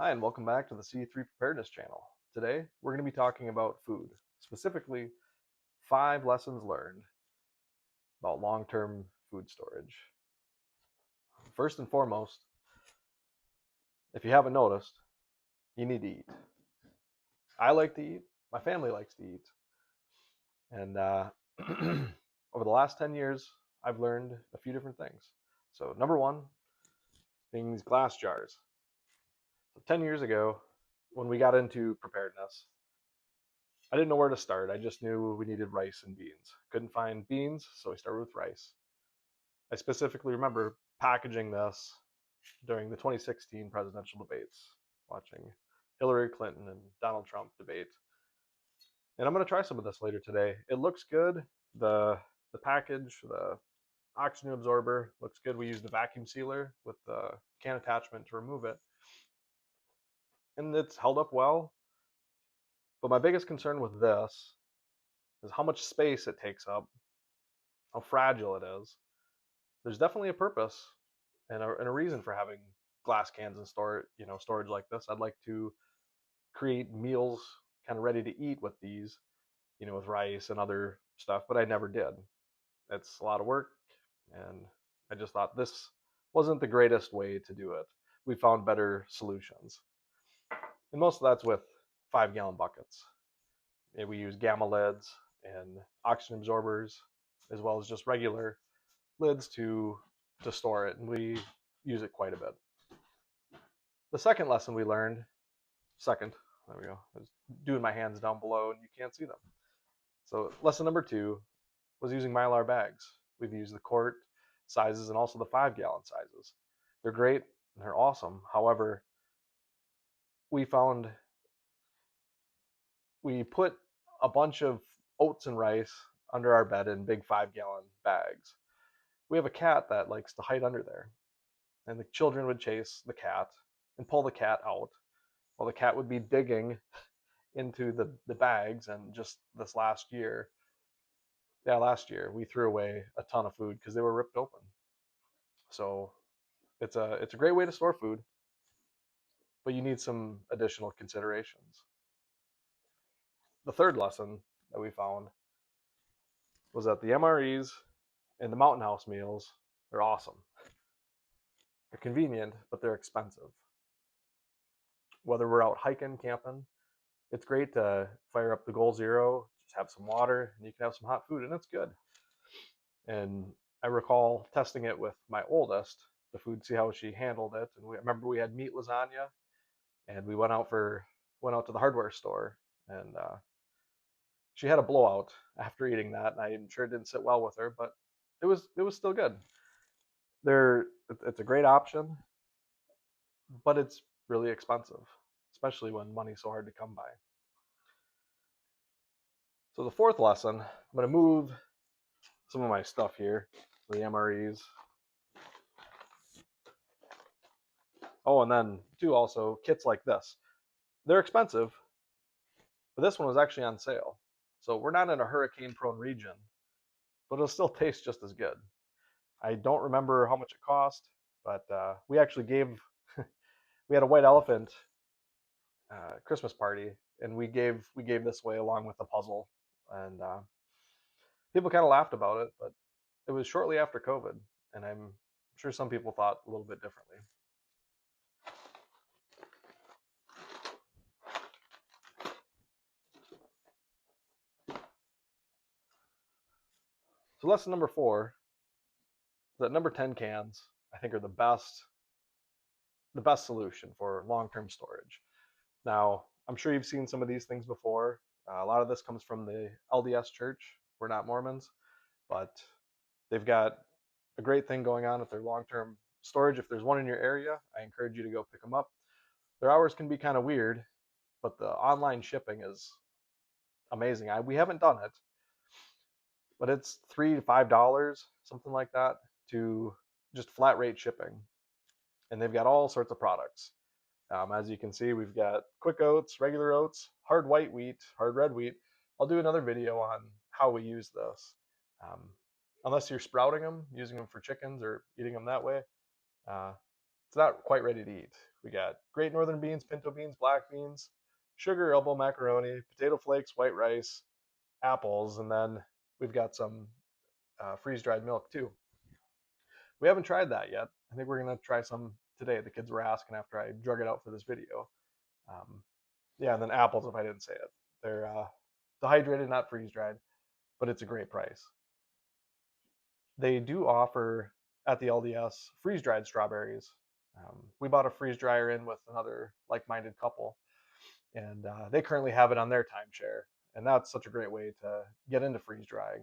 Hi, and welcome back to the C3 Preparedness Channel. Today, we're going to be talking about food, specifically 5 lessons learned about long-term food storage. First and foremost, if you haven't noticed, you need to eat. I like to eat, my family likes to eat, and over the last 10 years, I've learned a few different things. So, number one, being these glass jars. So 10 years ago, when we got into preparedness, I didn't know where to start. I just knew we needed rice and beans. Couldn't find beans, so we started with rice. I specifically remember packaging this during the 2016 presidential debates, watching Hillary Clinton and Donald Trump debate. And I'm going to try some of this later today. It looks good. The package, the oxygen absorber looks good. We used the vacuum sealer with the can attachment to remove it. And it's held up well. But my biggest concern with this is how much space it takes up, how fragile it is. There's definitely a purpose and a reason for having glass cans and storage like this. I'd like to create meals kind of ready to eat with these, with rice and other stuff, but I never did. It's a lot of work, and I just thought this wasn't the greatest way to do it. We found better solutions, and most of that's with 5-gallon buckets. And we use gamma lids and oxygen absorbers, as well as just regular lids to store it, and we use it quite a bit. The second lesson we learned, there we go. I was doing my hands down below and you can't see them. So lesson number 2 was using Mylar bags. We've used the quart sizes and also the 5-gallon sizes. They're great and they're awesome. However, we found we put a bunch of oats and rice under our bed in big 5-gallon bags. We have a cat that likes to hide under there, and the children would chase the cat and pull the cat out while the cat would be digging into the bags. And just this last year, we threw away a ton of food because they were ripped open. So it's a great way to store food, but you need some additional considerations. The third lesson that we found was that the MREs and the Mountain House meals are awesome. They're convenient, but they're expensive. Whether we're out hiking, camping, it's great to fire up the Goal Zero, just have some water, and you can have some hot food, and it's good. And I recall testing it with my oldest, the food, see how she handled it. And I remember we had meat lasagna, and we went out to the hardware store, and she had a blowout after eating that, and I'm sure it didn't sit well with her, but it was still good. It's a great option, but it's really expensive, especially when money's so hard to come by. So the fourth lesson, I'm going to move some of my stuff here, the MREs. Oh, and then too, also kits like this. They're expensive, but this one was actually on sale. So we're not in a hurricane-prone region, but it'll still taste just as good. I don't remember how much it cost, but we actually we had a white elephant Christmas party, and we gave this away along with the puzzle, and people kind of laughed about it, but it was shortly after COVID, and I'm sure some people thought a little bit differently. So lesson number 4 is that number 10 cans, I think, are the best solution for long-term storage. Now, I'm sure you've seen some of these things before. A lot of this comes from the LDS Church. We're not Mormons, but they've got a great thing going on with their long-term storage. If there's one in your area, I encourage you to go pick them up. Their hours can be kind of weird, but the online shipping is amazing. We haven't done it, but it's $3 to $5, something like that, to just flat rate shipping. And they've got all sorts of products. As you can see, we've got quick oats, regular oats, hard white wheat, hard red wheat. I'll do another video on how we use this. Unless you're sprouting them, using them for chickens or eating them that way, it's not quite ready to eat. We got Great Northern beans, pinto beans, black beans, sugar, elbow macaroni, potato flakes, white rice, apples, and then we've got some freeze-dried milk too. We haven't tried that yet. I think we're gonna try some today. The kids were asking after I drug it out for this video. Um, yeah, and then apples if I didn't say it. They're dehydrated, not freeze-dried, but it's a great price. They do offer at the LDS freeze-dried strawberries. We bought a freeze dryer in with another like-minded couple, and they currently have it on their timeshare, and that's such a great way to get into freeze drying.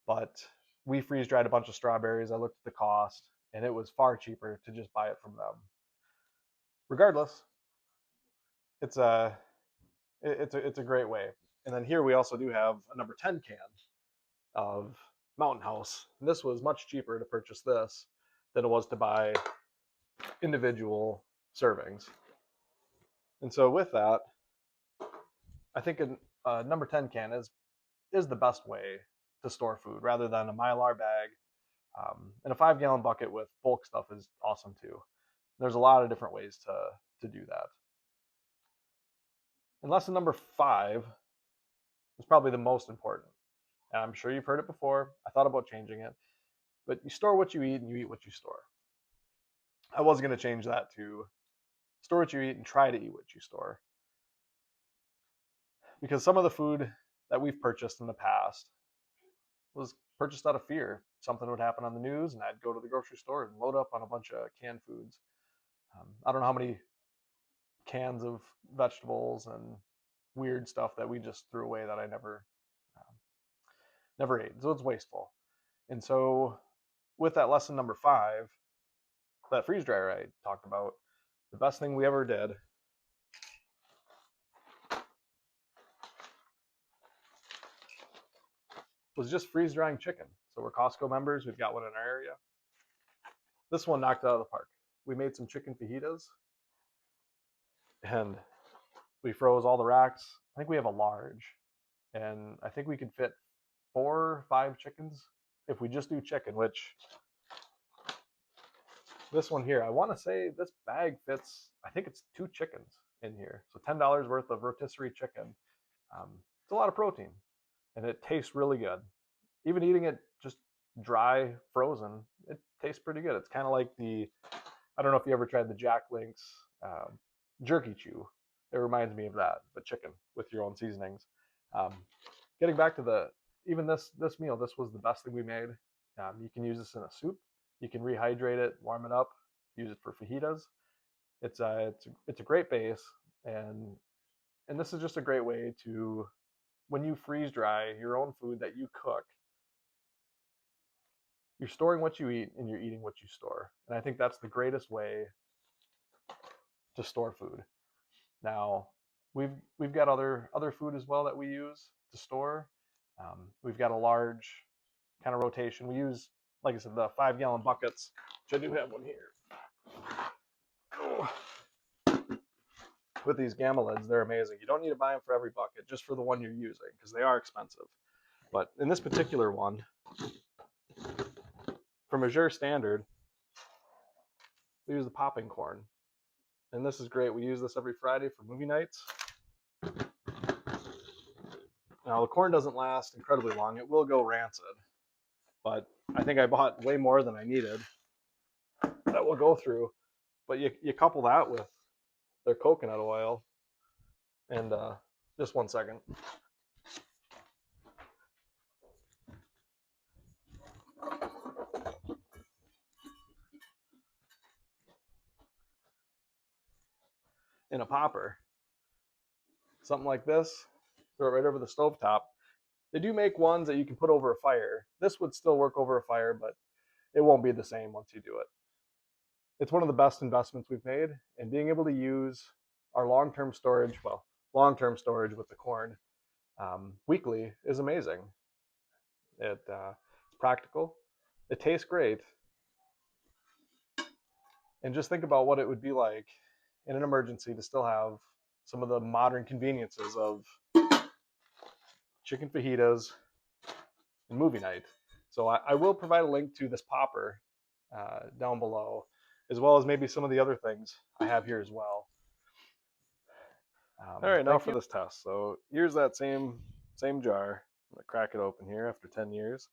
But we freeze dried a bunch of strawberries. I looked at the cost, and it was far cheaper to just buy it from them. Regardless, it's a great way. And then here we also do have a number 10 can of Mountain House. And this was much cheaper to purchase this than it was to buy individual servings. And so with that, I think a number 10 can is the best way to store food rather than a Mylar bag. And a 5-gallon bucket with bulk stuff is awesome too. There's a lot of different ways to do that. And lesson number 5 is probably the most important. And I'm sure you've heard it before. I thought about changing it. But you store what you eat and you eat what you store. I was going to change that to store what you eat and try to eat what you store. Because some of the food that we've purchased in the past was purchased out of fear. Something would happen on the news, and I'd go to the grocery store and load up on a bunch of canned foods. I don't know how many cans of vegetables and weird stuff that we just threw away that I never ate. So it's wasteful. And so with that lesson number 5, that freeze dryer I talked about, the best thing we ever did was just freeze drying chicken. So we're Costco members. We've got one in our area. This one knocked it out of the park. We made some chicken fajitas, and we froze all the racks. I think we have a large, and I think we could fit 4 or 5 chickens if we just do chicken, which this one here, I want to say this bag fits, I think it's 2 chickens in here. So $10 worth of rotisserie chicken. It's a lot of protein, and it tastes really good. Even eating it just dry, frozen, it tastes pretty good. It's kind of like I don't know if you ever tried the Jack Link's jerky chew. It reminds me of that, but chicken with your own seasonings. Getting back to even this meal, this was the best thing we made. You can use this in a soup. You can rehydrate it, warm it up, use it for fajitas. It's a great base, and this is just a great way to, when you freeze dry your own food that you cook, you're storing what you eat and you're eating what you store. And I think that's the greatest way to store food. Now, we've got other food as well that we use to store. We've got a large kind of rotation. We use, like I said, the 5-gallon buckets, which I do have one here. Oh. With these gamma lids, they're amazing. You don't need to buy them for every bucket, just for the one you're using, because they are expensive. But in this particular one, from Azure Standard, we use the popping corn. And this is great. We use this every Friday for movie nights. Now, the corn doesn't last incredibly long. It will go rancid. But I think I bought way more than I needed. That will go through. But you couple that with their coconut oil. And just one second. In a popper, something like this, throw it right over the stovetop. They do make ones that you can put over a fire. This would still work over a fire, but it won't be the same once you do it. It's one of the best investments we've made, and being able to use our long-term storage with the corn weekly is amazing. It's practical. It tastes great. And just think about what it would be like in an emergency to still have some of the modern conveniences of chicken fajitas and movie night. So I will provide a link to this popper down below. as well as maybe some of the other things I have here as well. All right, now for this test. So here's that same jar. I'm gonna crack it open here after 10 years.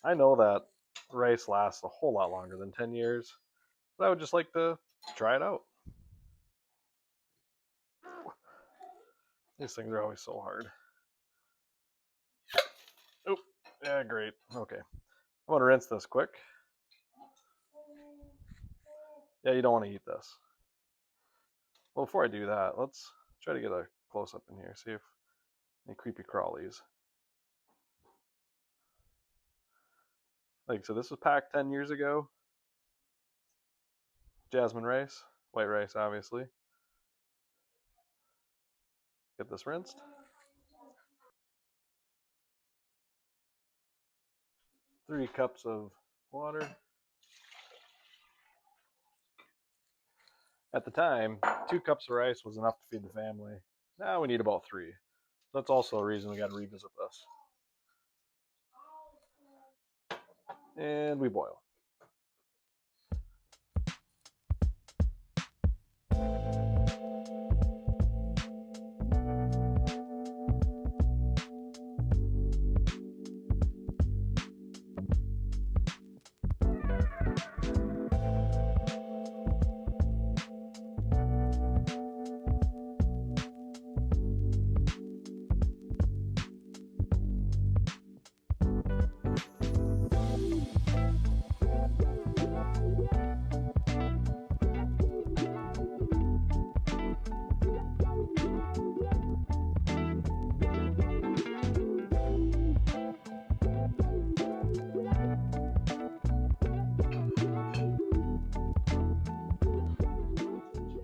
I know that rice lasts a whole lot longer than 10 years, but I would just like to try it out. These things are always so hard. Oh, yeah, great. Okay. I'm gonna rinse this quick. Yeah, you don't want to eat this. Well, before I do that, let's try to get a close up in here, see if any creepy crawlies. Like, so this was packed 10 years ago. Jasmine rice, white rice, obviously. Get this rinsed. Three cups of water. At the time, 2 cups of rice was enough to feed the family. Now we need about 3. That's also a reason we got to revisit this. And we boil.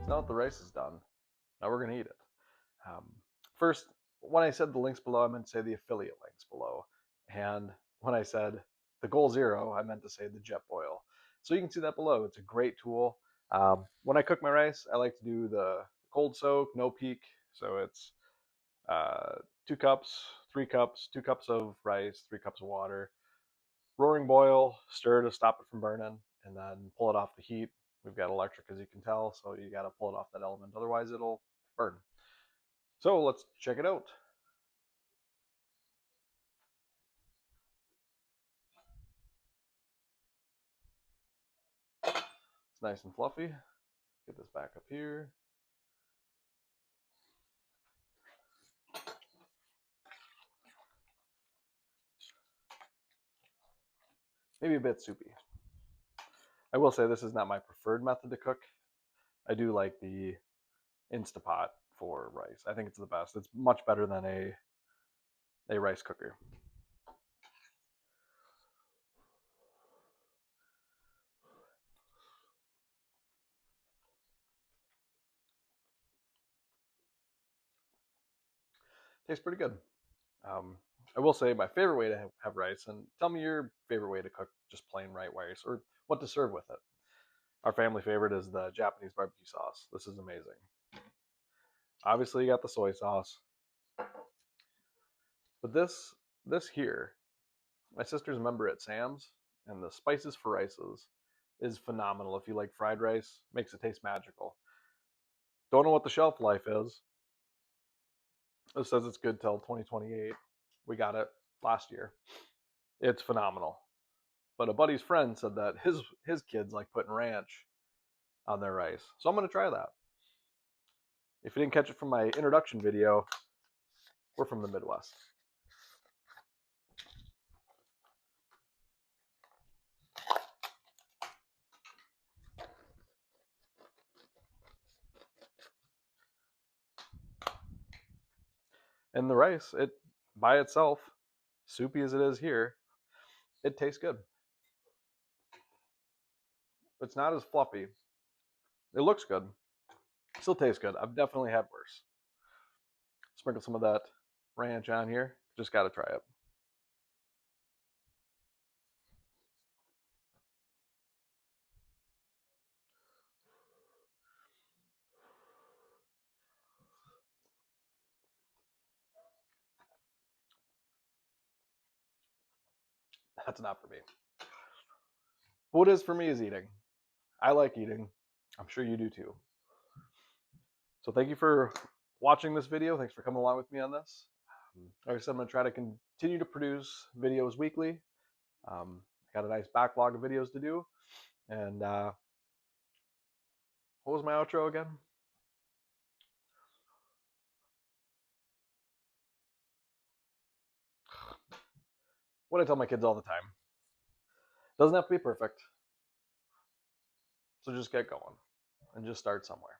Now that the rice is done, now we're going to eat it. First, when I said the links below, I meant to say the affiliate links below. And when I said the Goal Zero, I meant to say the Jet Boil. So you can see that below. It's a great tool. When I cook my rice, I like to do the cold soak, no peak. So it's 2 cups, 3 cups, 2 cups of rice, 3 cups of water. Roaring boil, stir to stop it from burning, and then pull it off the heat. We've got electric, as you can tell, so you got to pull it off that element. Otherwise, it'll burn. So let's check it out. It's nice and fluffy. Get this back up here. Maybe a bit soupy. I will say this is not my preferred method to cook. I do like the Instapot for rice. I think it's the best. It's much better than a rice cooker. Tastes pretty good. I will say my favorite way to have rice, and tell me your favorite way to cook just plain white rice, or what to serve with it. Our family favorite is the Japanese barbecue sauce. This is amazing. Obviously, you got the soy sauce, but this here, my sister's a member at Sam's, and the spices for rices is phenomenal. If you like fried rice, makes it taste magical. Don't know what the shelf life is. It says it's good till 2028. We got it last year. It's phenomenal. But a buddy's friend said that his kids like putting ranch on their rice. So I'm going to try that. If you didn't catch it from my introduction video, we're from the Midwest. And the rice, it by itself, soupy as it is here, it tastes good. It's not as fluffy. It looks good. Still tastes good. I've definitely had worse. Sprinkle some of that ranch on here. Just got to try it. That's not for me. What is for me is eating. I like eating. I'm sure you do too. So thank you for watching this video. Thanks for coming along with me on this. Like I said, I'm going to try to continue to produce videos weekly. Got a nice backlog of videos to do. And what was my outro again? What I tell my kids all the time. Doesn't have to be perfect. So just get going and just start somewhere.